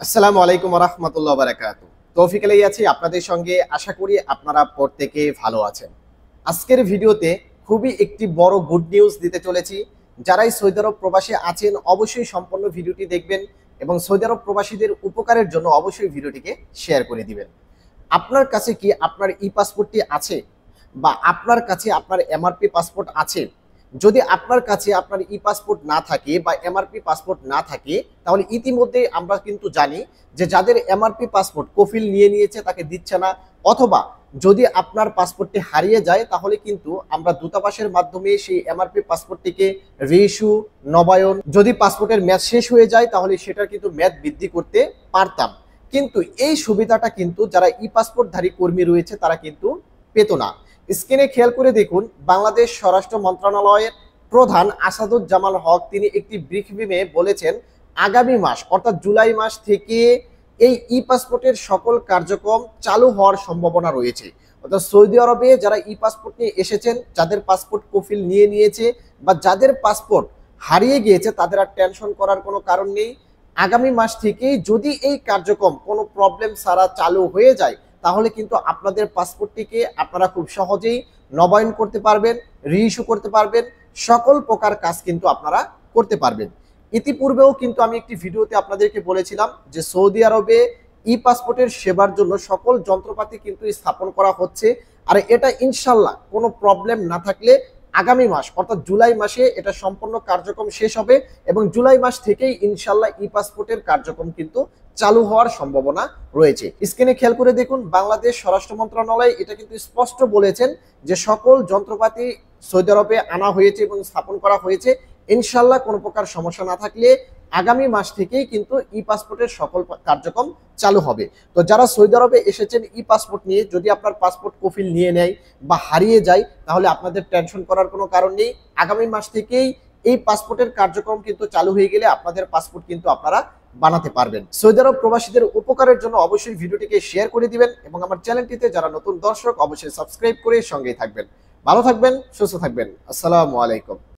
আসসালামু আলাইকুম রহমতুল্লাহ বারাকাতু। তৌফিক আলাই আছি আপনাদের সঙ্গে। আশা করি আপনারা প্রত্যেকে ভালো আছেন। আজকের ভিডিওতে খুবই একটি বড় গুড নিউজ দিতে চলেছি। যারাই সৌদি আরব প্রবাসী আছেন অবশ্যই সম্পূর্ণ ভিডিওটি দেখবেন এবং সৌদি আরব প্রবাসীদের উপকারের জন্য অবশ্যই ভিডিওটিকে শেয়ার করে দিবেন। আপনার কাছে কি আপনার ই পাসপোর্টটি আছে বা আপনার কাছে আপনার এমআরপি পাসপোর্ট আছে? যদি আপনার কাছে আপনার ই পাসপোর্ট না থাকে বা এমআরপি পাসপোর্ট না থাকে, তাহলে ইতিমধ্যে আমরা কিন্তু জানি যে যাদের এমআরপি পাসপোর্ট কফিল নিয়ে নিয়েছে তাকে দিচ্ছে না, অথবা যদি আপনার পাসপোর্টটি হারিয়ে যায় তাহলে কিন্তু আমরা দূতাবাসের মাধ্যমে সেই এমআরপি পাসপোর্টটিকে রিইস্যু, নবায়ন, যদি পাসপোর্টের মেয়াদ শেষ হয়ে যায় তাহলে সেটার কিন্তু মেয়াদ বৃদ্ধি করতে পারতাম। কিন্তু এই সুবিধাটা কিন্তু যারা ই পাসপোর্টধারী কর্মী রয়েছে তারা কিন্তু পেত না। স্ক্রিনে খেয়াল করে দেখুন, বাংলাদেশ স্বরাষ্ট্র মন্ত্রণালয়ের প্রধান আসাদুজ্জামান হক তিনি একটি ব্রিফিংয়ে বলেছেন আগামী মাস অর্থাৎ জুলাই মাস থেকে এই ই পাসপোর্টের সকল কার্যক্রম চালু হওয়ার সম্ভাবনা রয়েছে। অর্থাৎ সৌদি আরবে যারা ই পাসপোর্ট নিয়ে এসেছেন, যাদের পাসপোর্ট কফিল নিয়ে নিয়েছে বা যাদের পাসপোর্ট হারিয়ে গিয়েছে তাদের আর টেনশন করার কোনো কারণ নেই। আগামী মাস থেকেই যদি এই কার্যক্রম কোনো প্রবলেম ছাড়া চালু হয়ে যায় তাহলে কিন্তু আপনাদের পাসপোর্টটিকে আপনারা খুব সহজেই নবায়ন করতে পারবেন, রিইস্যু করতে পারবেন, সকল প্রকার কাজ কিন্তু আপনারা করতে পারবেন। ইতিপূর্বেও কিন্তু আমি একটি ভিডিওতে আপনাদেরকে বলেছিলাম যে সৌদি আরবে ই পাসপোর্টের সেবার জন্য সকল যন্ত্রপাতি কিন্তু স্থাপন করা হচ্ছে। আর এটা ইনশাল্লাহ কোনো প্রবলেম না থাকলে আগামী মাস অর্থাৎ জুলাই মাসে এটা সম্পূর্ণ কার্যক্রম শেষ হবে এবং জুলাই মাস থেকেই ইনশাল্লাহ ই পাসপোর্টের কার্যক্রম কিন্তু চালু হওয়ার সম্ভাবনা রয়েছে। স্ক্রিনে খেয়াল করে দেখুন, বাংলাদেশ স্বরাষ্ট্র মন্ত্রণালয় এটা কিন্তু স্পষ্ট বলেছেন যে সকল যন্ত্রপাতি সৌদি আরবে আনা হয়েছে এবং স্থাপন করা হয়েছে। ইনশাল্লাহ কোনো প্রকার সমস্যা না থাকলে আগামী মাস থেকেই কিন্তু ই পাসপোর্টের সকল কার্যক্রম চালু হবে। তো যারা সৌদি আরবে এসেছেন ই পাসপোর্ট নিয়ে, যদি আপনার পাসপোর্ট কফিল নিয়ে নেয় বা হারিয়ে যায় তাহলে আপনাদের টেনশন করার কোনো কারণ নেই। আগামী মাস থেকেই এই পাসপোর্টের কার্যক্রম কিন্তু চালু হয়ে গেলে আপনাদের পাসপোর্ট কিন্তু আপনারা বানাতে পারবেন। সৌদি আরব প্রবাসীদের উপকারের জন্য অবশ্যই ভিডিওটিকে শেয়ার করে দিবেন এবং আমার চ্যানেলটিতে যারা নতুন দর্শক অবশ্যই সাবস্ক্রাইব করে সঙ্গেই থাকবেন। ভালো থাকবেন, সুস্থ থাকবেন। আসসালামু আলাইকুম।